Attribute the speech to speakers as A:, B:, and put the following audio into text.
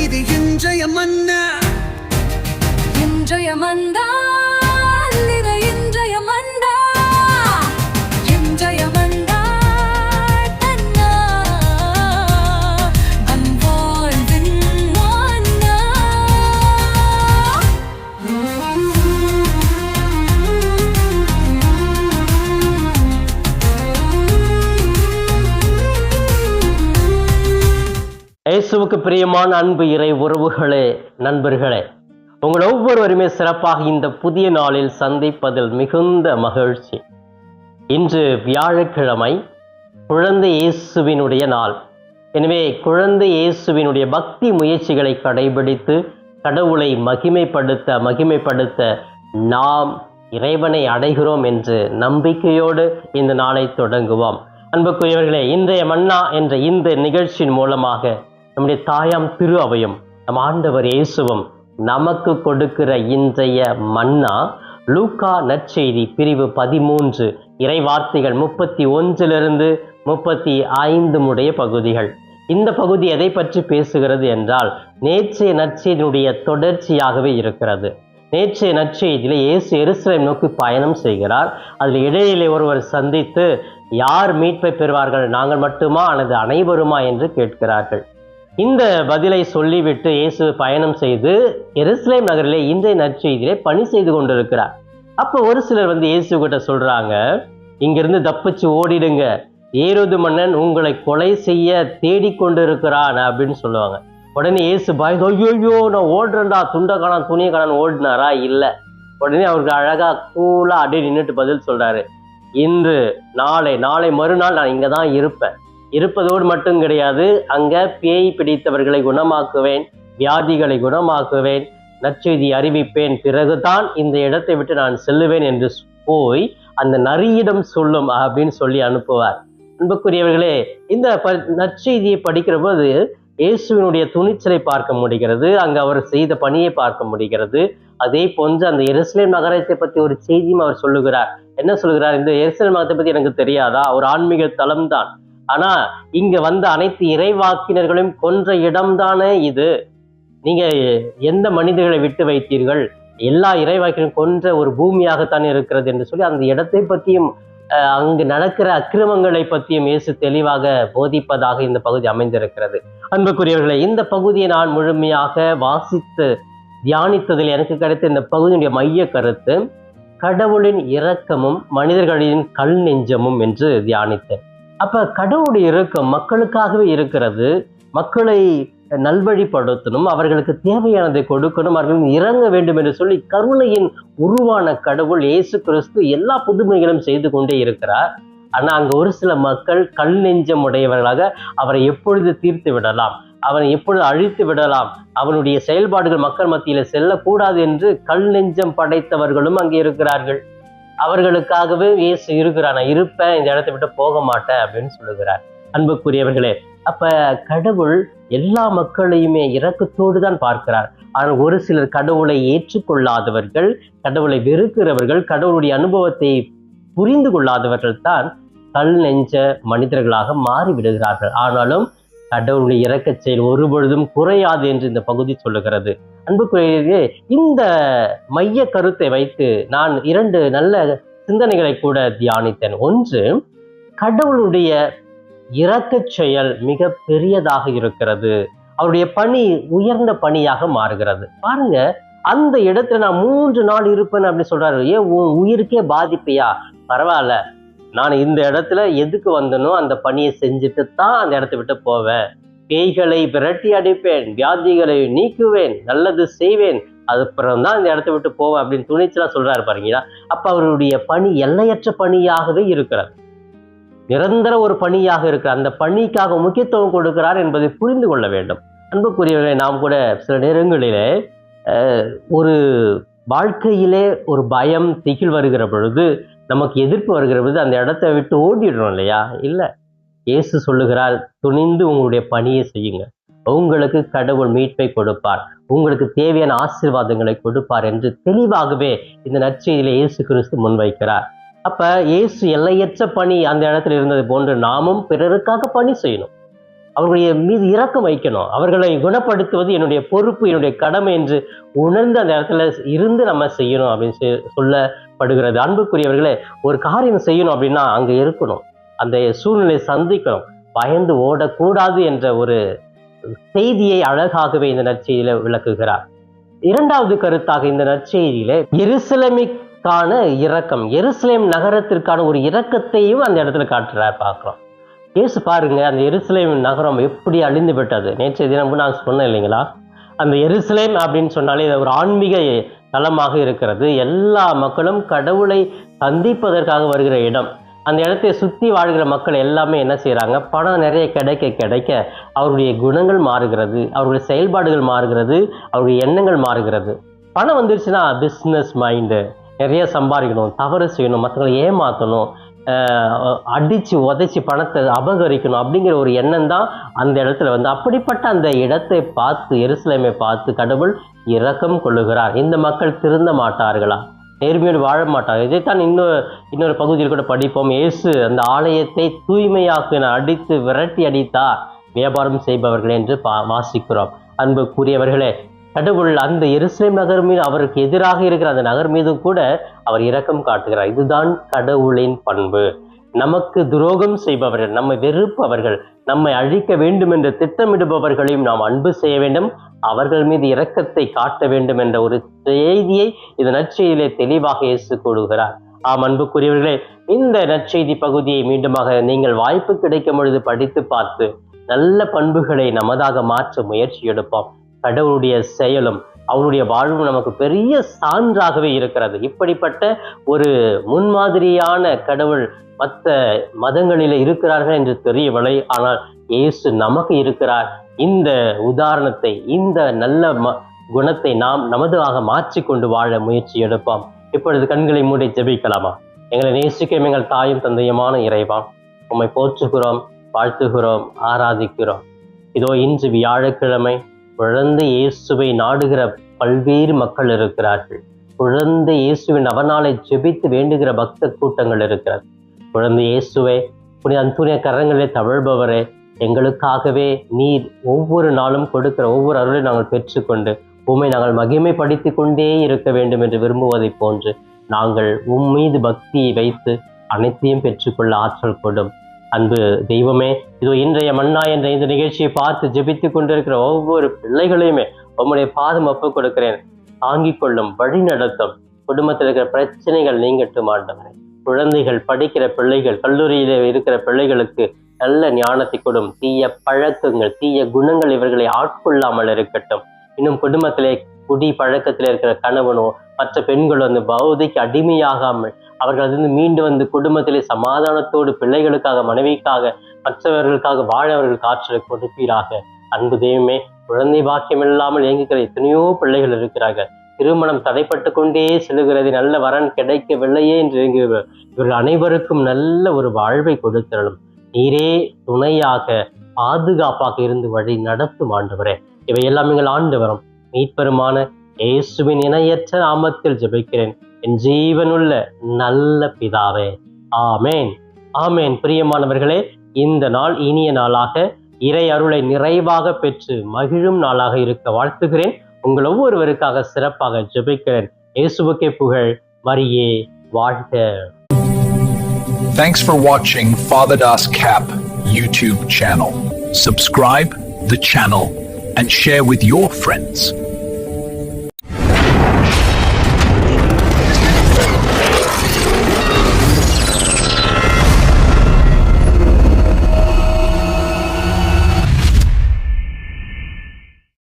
A: இது இன்றைய மன்னா,
B: இன்றைய மன்னா, இது இன்றைய மன்னா, இன்றைய மன்னா, தன்னா அன்பாழ்வின் மன்னா.
C: இயேசுவுக்கு பிரியமான அன்பு இறை உறவுகளே, நண்பர்களே, உங்கள் ஒவ்வொருவருமே சிறப்பாக இந்த புதிய நாளில் சந்திப்பதில் மிகுந்த மகிழ்ச்சி. இன்று வியாழக்கிழமை, குழந்தை இயேசுவினுடைய நாள். எனவே குழந்தை இயேசுவினுடைய பக்தி முயற்சிகளை கடைபிடித்து கடவுளை மகிமைப்படுத்த நாம் இறைவனை அடைகிறோம் என்று நம்பிக்கையோடு இந்த நாளை தொடங்குவோம். அன்புக்குரியவர்களே, இன்றைய மன்னா என்ற இந்த நிகழ்ச்சியின் மூலமாக நம்முடைய தாயாம் திரு அவையும் நம் ஆண்டவர் இயேசுவும் நமக்கு கொடுக்கிற இன்றைய மன்னா லூக்கா நற்செய்தி பிரிவு 13 இறை வார்த்தைகள் 31 35 உடைய பகுதிகள். இந்த பகுதி எதை பற்றி பேசுகிறது என்றால், நேற்றைய நற்செய்தியினுடைய தொடர்ச்சியாகவே இருக்கிறது. நேற்றைய நற்செய்தியிலே இயேசு எருசலேம் நோக்கி பயணம் செய்கிறார். அதில் இடையிலே ஒருவர் சந்தித்து, யார் மீட்பை பெறுவார்கள், நாங்கள் மட்டுமா அல்லது அனைவருமா என்று கேட்கிறார்கள். இந்த பதிலை சொல்லிவிட்டு இயேசு பயணம் செய்து எருசலேம் நகரிலே இன்றைய நற்செய்தியிலே பணி செய்து கொண்டிருக்கிறார். அப்போ ஒரு சிலர் இயேசு கிட்ட சொல்றாங்க, இங்கிருந்து தப்பிச்சு ஓடிடுங்க, ஏரோது மன்னன் உங்களை கொலை செய்ய தேடிக்கொண்டிருக்கிறான் அப்படின்னு சொல்லுவாங்க. உடனே இயேசு பயந்து, ஐயோ நான் ஓடுறேன்டா, துண்டை காணான் துணியை காணான்னு ஓடினாரா? இல்லை. உடனே அவருக்கு அழகா கூலா அப்படியே நின்றுட்டு பதில் சொல்றாரு, இன்று நாளை மறுநாள் நான் இங்கே தான் இருப்பேன். இருப்பதோடு மட்டும் கிடையாது, அங்க பேய் பிடித்தவர்களை குணமாக்குவேன், வியாதிகளை குணமாக்குவேன், நற்செய்தி அறிவிப்பேன், பிறகுதான் இந்த இடத்தை விட்டு நான் செல்லுவேன் என்று போய் அந்த நரியிடம் சொல்லும் அப்படின்னு சொல்லி அனுப்புவார். அன்புக்குரியவர்களே, இந்த நற்செய்தியை படிக்கிற போது இயேசுவினுடைய துணிச்சலை பார்க்க முடிகிறது, அங்கு அவர் செய்த பணியை பார்க்க முடிகிறது. அதே போன்று அந்த எருசலேம் நகரத்தை பற்றி ஒரு செய்தியும் அவர் சொல்லுகிறார். என்ன சொல்லுகிறார்? இந்த எருசலேம் நகரத்தை பற்றி எனக்கு தெரியாதா? ஒரு ஆன்மீக தலம் தான், ஆனா இங்க வந்த அனைத்து இறைவாக்கினர்களையும் கொன்ற இடம்தானே இது. நீங்க எந்த மனிதர்களை விட்டு வைத்தீர்கள்? எல்லா இறைவாக்கினரும் கொன்ற ஒரு பூமியாகத்தான் இருக்கிறது என்று சொல்லி அந்த இடத்தை பற்றியும் அங்கு நடக்கிற அக்கிரமங்களை பற்றியும் இயேசு தெளிவாக போதிப்பதாக இந்த பகுதி அமைந்திருக்கிறது. அன்புக்குரியவர்களை, இந்த பகுதியை நான் முழுமையாக வாசித்து தியானித்ததில் எனக்கு கிடைத்த இந்த பகுதியுடைய மைய கருத்து, கடவுளின் இரக்கமும் மனிதர்களின் கல் நெஞ்சமும் என்று தியானித்தேன். அப்ப கடவுளுடைய இரக்கம் மக்களுக்காகவே இருக்கிறது. மக்களை நல்வழிப்படுத்தணும், அவர்களுக்கு தேவையானதை கொடுக்கணும், அவர்களும் இறங்க வேண்டும் என்று சொல்லி கருணையின் உருவான கடவுள் இயேசு கிறிஸ்து எல்லா புதுமைகளும் செய்து கொண்டே இருக்கிறார். ஆனா அங்க ஒரு சில மக்கள் கல் நெஞ்சம் உடையவர்களாக அவரை எப்பொழுது தீர்த்து விடலாம், அவனை எப்பொழுது அழித்து விடலாம், அவனுடைய செயல்பாடுகள் மக்கள் மத்தியில செல்லக்கூடாது என்று கல் நெஞ்சம் படைத்தவர்களும் அங்கே இருக்கிறார்கள். அவர்களுக்காகவே இயேசு இருக்கிறான், நான் இருப்பேன், இந்த இடத்தை விட்டு போக மாட்டேன் அப்படின்னு சொல்லுகிறார். அன்புக்குரியவர்களே, அப்ப கடவுள் எல்லா மக்களையுமே இரக்கத்தோடு தான் பார்க்கிறார். ஆனால் ஒரு சிலர் கடவுளை ஏற்றுக்கொள்ளாதவர்கள், கடவுளை வெறுக்கிறவர்கள், கடவுளுடைய அனுபவத்தை புரிந்து கொள்ளாதவர்கள் தான் கல் நெஞ்ச மனிதர்களாக மாறிவிடுகிறார்கள். ஆனாலும் கடவுளுடைய இரக்க செயல் ஒருபொழுதும் குறையாது என்று இந்த பகுதி சொல்லுகிறது. அன்புக்குரியவர்களே, இந்த மைய கருத்தை வைத்து நான் 2 நல்ல சிந்தனைகளை கூட தியானித்தேன். ஒன்று, கடவுளுடைய இரக்க செயல் மிக பெரியதாக இருக்கிறது, அவருடைய பணி உயர்ந்த பணியாக மாறுகிறது. பாருங்க, அந்த இடத்துல நான் 3 நாள் இருப்பேன் அப்படின்னு சொல்றாரு. ஏன் உன் உயிருக்கே பாதிப்பையா? பரவாயில்ல, நான் இந்த இடத்துல எதுக்கு வந்தனோ அந்த பணியை செஞ்சுட்டு தான் அந்த இடத்த விட்டு போவேன். பேய்களை விரட்டி அடிப்பேன், வியாதிகளை நீக்குவேன், நல்லது செய்வேன், அதுக்கப்புறம் தான் இந்த இடத்த விட்டு போவேன் அப்படின்னு துணிச்சலா சொல்றாரு பாருங்களா. அப்ப அவருடைய பணி எல்லையற்ற பணியாகவே இருக்கிறார், நிரந்தர ஒரு பணியாக இருக்கிறார். அந்த பணிக்காக முக்கியத்துவம் கொடுக்கிறார் என்பதை புரிந்து கொள்ள வேண்டும். அன்புக்குரியவர்களை, நாம் கூட சில நேரங்களிலே ஒரு வாழ்க்கையிலே ஒரு பயம் திகில் வருகிற பொழுது, நமக்கு எதிர்ப்பு வருகிற பொழுது அந்த இடத்தை விட்டு ஓடிடுறோம் இல்லையா? இல்லை, இயேசு சொல்லுகிறார், துணிந்து உங்களுடைய பணியை செய்யுங்க, உங்களுக்கு கடவுள் மீட்பை கொடுப்பார், உங்களுக்கு தேவையான ஆசீர்வாதங்களை கொடுப்பார் என்று தெளிவாகவே இந்த நற்செய்தியிலே இயேசு கிறிஸ்து முன்வைக்கிறார். அப்ப இயேசு எல்லையற்ற பணி அந்த இடத்துல இருந்தது போன்று நாமும் பிறருக்காக பணி செய்யணும். அவர்களுடைய மீது இரக்கம் வைக்கணும். அவர்களை குணப்படுத்துவது என்னுடைய பொறுப்பு, என்னுடைய கடமை என்று உணர்ந்து அந்த இடத்துல இருந்து நம்ம செய்யணும் அப்படின்னு சொல்லப்படுகிறது. அன்புக்குரியவர்களே, ஒரு காரியம் செய்யணும் அப்படின்னா அங்கே இருக்கணும், அந்த சூழ்நிலையை சந்திக்கணும், பயந்து ஓடக்கூடாது என்ற ஒரு செய்தியை அழகாகவே இந்த நற்செய்தியில விளக்குகிறார். இரண்டாவது கருத்தாக இந்த நற்செய்தியில எருசலேமுக்கான இரக்கம், எருசலேம் நகரத்திற்கான ஒரு இரக்கத்தையும் அந்த இடத்துல காட்டுறார் பார்க்கிறோம். இயேசு பாருங்க, அந்த எருசலேம் நகரம் எப்படி அழிந்து விட்டது. நேற்றைய தினம் நான் சொன்னேன் இல்லைங்களா, அந்த எருசலேம் அப்படின்னு சொன்னாலே ஒரு ஆன்மீக தலமாக இருக்கிறது. எல்லா மக்களும் கடவுளை சந்திப்பதற்காக வருகிற இடம். அந்த இடத்தை சுற்றி வாழ்கிற மக்கள் எல்லாமே என்ன செய்கிறாங்க, பணம் நிறைய கிடைக்க கிடைக்க அவருடைய குணங்கள் மாறுகிறது, அவருடைய செயல்பாடுகள் மாறுகிறது, அவருடைய எண்ணங்கள் மாறுகிறது. பணம் வந்துருச்சுன்னா பிஸ்னஸ் மைண்டு, நிறைய சம்பாதிக்கணும், தவறு செய்யணும், மற்றவங்களை ஏமாற்றணும், அடித்து உதைச்சி பணத்தை அபகரிக்கணும் அப்படிங்கிற ஒரு எண்ணம் தான் அந்த இடத்துல வந்து. அப்படிப்பட்ட அந்த இடத்தை பார்த்து, எருசலேமை பார்த்து கடவுள் இரக்கம் கொள்ளுகிறார். இந்த மக்கள் திருந்த மாட்டார்களா, நேர்மையோடு வாழ மாட்டார்கள்? இதைத்தான் இன்னொரு பகுதியில் கூட படிப்போம். இயேசு அந்த ஆலயத்தை தூய்மையாக்கின, அடித்து விரட்டி அடித்தார் வியாபாரம் செய்பவர்கள் என்று வாசிக்கிறோம். அன்புக்குரியவர்களே, கடவுள் அந்த எருசலேம் நகர் மீது, அவருக்கு எதிராக இருக்கிற அந்த நகர் மீதும் கூட அவர் இரக்கம் காட்டுகிறார். இதுதான் கடவுளின் பண்பு. நமக்கு துரோகம் செய்பவர்கள், நம்மை வெறுப்பவர்கள், நம்மை அழிக்க வேண்டும் என்று திட்டமிடுபவர்களையும் நாம் அன்பு செய்ய வேண்டும், அவர்கள் மீது இரக்கத்தை காட்ட வேண்டும் என்ற ஒரு செய்தியை இந்த நற்செய்தியிலே தெளிவாக இயேசு கூறுகிறார். ஆம் அன்புக்குரியவர்களே, இந்த நற்செய்தி பகுதியை மீண்டுமாக நீங்கள் வாய்ப்பு கிடைக்கும் பொழுது படித்து பார்த்து நல்ல பண்புகளை நமதாக மாற்ற முயற்சி எடுப்போம். கடவுளுடைய செயலும் அவருடைய வாழ்வும் நமக்கு பெரிய சான்றாகவே இருக்கிறது. இப்படிப்பட்ட ஒரு முன்மாதிரியான கடவுள் மற்ற மதங்களில் இருக்கிறார்கள் என்று தெரியவில்லை, ஆனால் இயேசு நமக்கு இருக்கிறார். இந்த உதாரணத்தை, இந்த நல்ல குணத்தை நாம் நமதாக மாற்றிக்கொண்டு வாழ முயற்சி எடுப்போம். இப்பொழுது கண்களை மூடி ஜெபிக்கலாமா? எங்களை நேசிக்கும் எங்கள் தாயும் தந்தையுமான இறைவா, உம்மை போற்றுகிறோம், வாழ்த்துகிறோம், ஆராதிக்கிறோம். இதோ இன்று வியாழக்கிழமை குழந்தை இயேசுவை நாடுகிற பல்வேறு மக்கள் இருக்கிறார்கள். குழந்தை இயேசுவின் நவநாளை ஜெபித்து வேண்டுகிற பக்த கூட்டங்கள் இருக்கிறது. குழந்தை இயேசுவை புனித அந்தோனிய கரங்களிலே தவழ்பவரே, எங்களுக்காகவே நீர் ஒவ்வொரு நாளும் கொடுக்கிற ஒவ்வொரு அருளையும் நாங்கள் பெற்றுக்கொண்டு உம்மை நாங்கள் மகிமைப்படுத்தி கொண்டே இருக்க வேண்டும் என்று விரும்புவதை போன்று நாங்கள் மீது பக்தியை வைத்து அனைத்தையும் பெற்றுக்கொள்ள ஆற்றல் கொடும். அன்பு தெய்வமே, இதோ இன்றைய மன்னா என்ற இந்த நிகழ்ச்சியை பார்த்து ஜெபித்து கொண்டிருக்கிற ஒவ்வொரு பிள்ளைகளையுமே உம்முடைய பாதம் ஒப்புக் கொடுக்கிறேன். தாங்கிக் கொள்ளும், வழி நடத்தும், குடும்பத்தில் இருக்கிற பிரச்சனைகள் நீங்கட்டும் ஆண்டவரே. குழந்தைகள், படிக்கிற பிள்ளைகள், கல்லூரியில இருக்கிற பிள்ளைகளுக்கு நல்ல ஞானத்தை கொடும். தீய பழக்கங்கள், தீய குணங்கள் இவர்களை ஆட்கொள்ளாமல் இருக்கட்டும். இன்னும் குடும்பத்திலே குடி பழக்கத்தில் இருக்கிற கணவனோ மற்ற பெண்களோ அந்த பௌதிக்கு அடிமையாகாமல் அவர்கள் அதிலிருந்து மீண்டு வந்து குடும்பத்திலே சமாதானத்தோடு பிள்ளைகளுக்காக, மனைவிக்காக, மற்றவர்களுக்காக வாழ அவர்களுக்கு ஆற்றலை கொடுப்பீராக. அன்பு தெய்வமே, குழந்தை பாக்கியம் இல்லாமல் இயங்குகிற எத்தனையோ பிள்ளைகள் இருக்கிறார்கள். திருமணம் தடைப்பட்டு கொண்டே செல்கிறது, நல்ல வரன் கிடைக்கவில்லையே என்று இயங்குகிறார்கள். இவர்கள் அனைவருக்கும் நல்ல ஒரு வாழ்வை கொடுத்தரணும். நீரே துணையாக, பாதுகாப்பாக இருந்து வழி நடத்தும் ஆண்டவரே. இவையெல்லாம் எங்கள் ஆண்டவரும் மீட்பெருமான இயேசுவின் இணையற்ற நாமத்தில் ஜெபிக்கிறேன், என் ஜீவனுள்ள நல்ல பிதாவே. ஆமேன், ஆமேன். பிரியமானவர்களே, இந்த நாள் இனிய நாளாக, இறை அருளை நிறைவாக பெற்று மகிழும் நாளாக இருக்க வாழ்த்துகிறேன். உங்கள் ஒவ்வொருவருக்காக சிறப்பாக ஜெபிக்கிறேன். இயேசுவுக்கே புகழ், மரியே வாழ்க.
A: Thanks for watching Father Das Cap YouTube channel. Subscribe the channel and share with your friends.